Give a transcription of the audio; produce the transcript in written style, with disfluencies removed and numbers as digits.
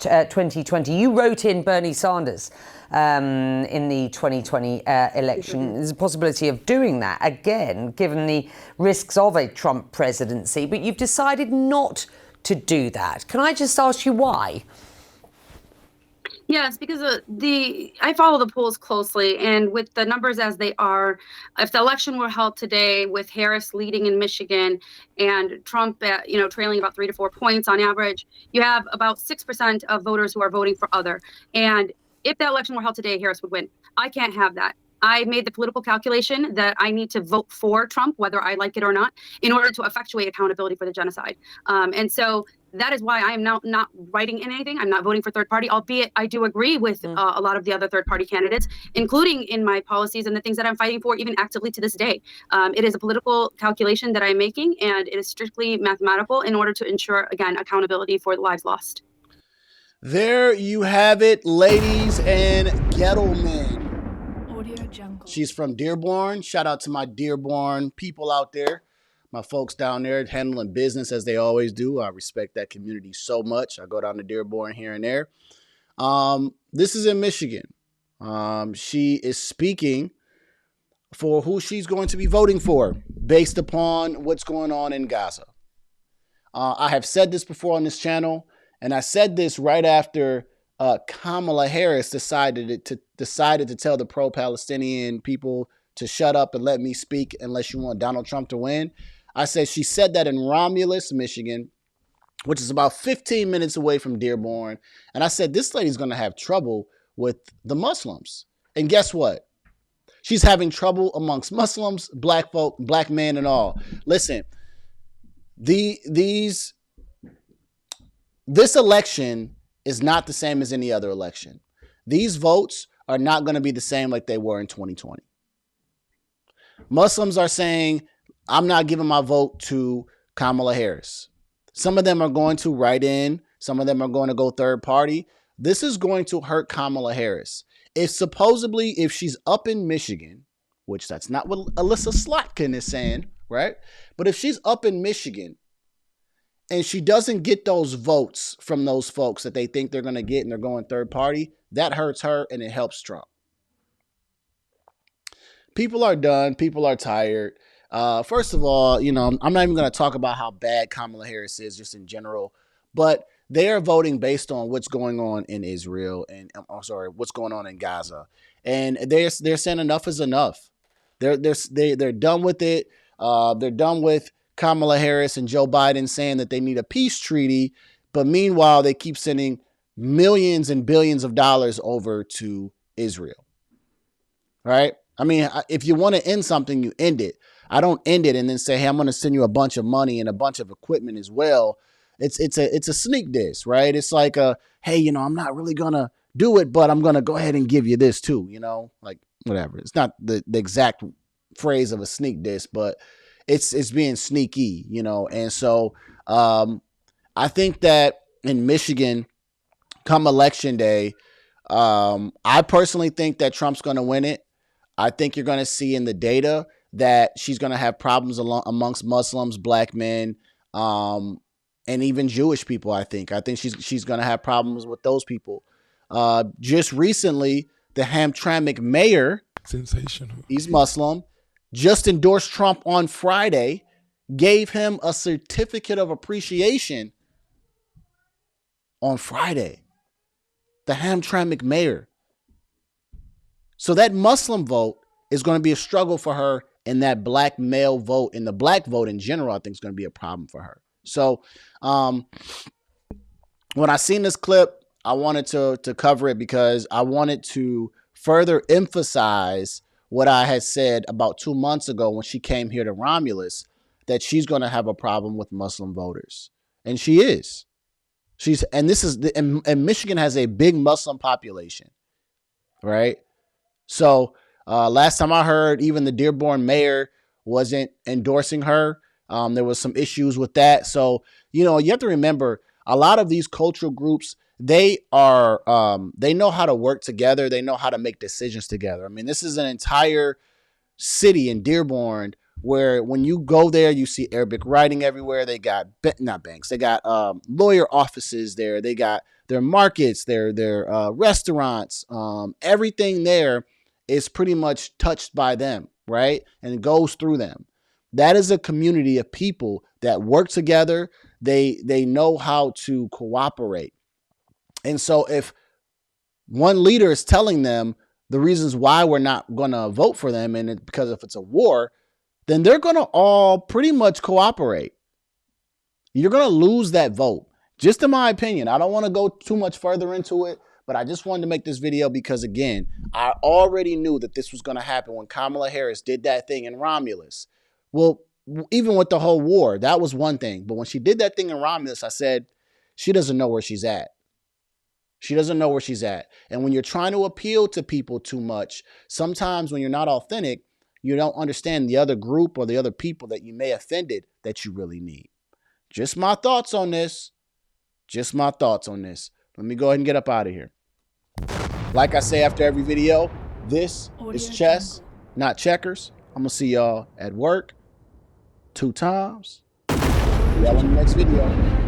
2020. You wrote in Bernie Sanders in the 2020 election. There's a possibility of doing that again, given the risks of a Trump presidency, but you've decided not to do that. Can I just ask you why? Yes, because I follow the polls closely, and with the numbers as they are, if the election were held today with Harris leading in Michigan and Trump, trailing about 3 to 4 points on average, you have about 6% of voters who are voting for other. And if that election were held today, Harris would win. I can't have that. I made the political calculation that I need to vote for Trump, whether I like it or not, in order to effectuate accountability for the genocide. And so that is why I am now not writing in anything. I'm not voting for third party, albeit I do agree with a lot of the other third party candidates, including in my policies and the things that I'm fighting for, even actively to this day. It is a political calculation that I'm making, and it is strictly mathematical in order to ensure, again, accountability for the lives lost. There you have it, ladies and gentlemen. She's from Dearborn. Shout out to my Dearborn people out there. My folks down there handling business as they always do. I respect that community so much. I go down to Dearborn here and there. This is in Michigan. She is speaking for who she's going to be voting for based upon what's going on in Gaza. I have said this before on this channel, and I said this right after Kamala Harris decided to tell the pro-Palestinian people to shut up and let me speak unless you want Donald Trump to win. I said she said that in Romulus, Michigan, which is about 15 minutes away from Dearborn. And I said, this lady's going to have trouble with the Muslims. And guess what? She's having trouble amongst Muslims, black folk, black men and all. Listen, this election is not the same as any other election. These votes are not going to be the same like they were in 2020. Muslims are saying, I'm not giving my vote to Kamala Harris. Some of them are going to write in. Some of them are going to go third party. This is going to hurt Kamala Harris. If she's up in Michigan, which that's not what Alyssa Slotkin is saying, right? But if she's up in Michigan and she doesn't get those votes from those folks that they think they're going to get and they're going third party, that hurts her and it helps Trump. People are done. People are tired. First of all, I'm not even going to talk about how bad Kamala Harris is just in general, but they are voting based on what's going on in Israel and what's going on in Gaza. And they're saying enough is enough. They're done with it. They're done with Kamala Harris and Joe Biden saying that they need a peace treaty. But meanwhile, they keep sending millions and billions of dollars over to Israel. Right? I mean, if you want to end something, you end it. I don't end it and then say, hey, I'm going to send you a bunch of money and a bunch of equipment as well. It's a sneak diss, right? It's like hey, I'm not really going to do it, but I'm going to go ahead and give you this too, like whatever. It's not the exact phrase of a sneak diss, but it's being sneaky, And so I think that in Michigan, come election day, I personally think that Trump's going to win it. I think you're going to see in the data that she's going to have problems amongst Muslims, black men, and even Jewish people. I think she's going to have problems with those people. Just recently, the Hamtramck mayor, sensational, he's Muslim, just endorsed Trump on Friday, gave him a certificate of appreciation on Friday. The Hamtramck mayor. So that Muslim vote is going to be a struggle for her, and that black male vote and the black vote in general, I think is going to be a problem for her. So when I seen this clip, I wanted to cover it because I wanted to further emphasize what I had said about 2 months ago when she came here to Romulus, that she's going to have a problem with Muslim voters. And she is. And Michigan has a big Muslim population, right? So last time I heard, even the Dearborn mayor wasn't endorsing her. There was some issues with that. So, you have to remember, a lot of these cultural groups, they know how to work together. They know how to make decisions together. I mean, this is an entire city in Dearborn where when you go there, you see Arabic writing everywhere. They got not banks. They got lawyer offices there. They got their markets, their restaurants, everything there is pretty much touched by them, right? And it goes through them. That is a community of people that work together. They know how to cooperate. And so if one leader is telling them the reasons why we're not going to vote for them, and because if it's a war, then they're going to all pretty much cooperate. You're going to lose that vote. Just in my opinion. I don't want to go too much further into it, but I just wanted to make this video because, again, I already knew that this was going to happen when Kamala Harris did that thing in Romulus. Well, even with the whole war, that was one thing. But when she did that thing in Romulus, I said, she doesn't know where she's at. She doesn't know where she's at. And when you're trying to appeal to people too much, sometimes when you're not authentic, you don't understand the other group or the other people that you may have offended that you really need. Just my thoughts on this. Just my thoughts on this. Let me go ahead and get up out of here. Like I say after every video, this is chess, not checkers. I'm going to see y'all at work 2 times. See y'all in the next video.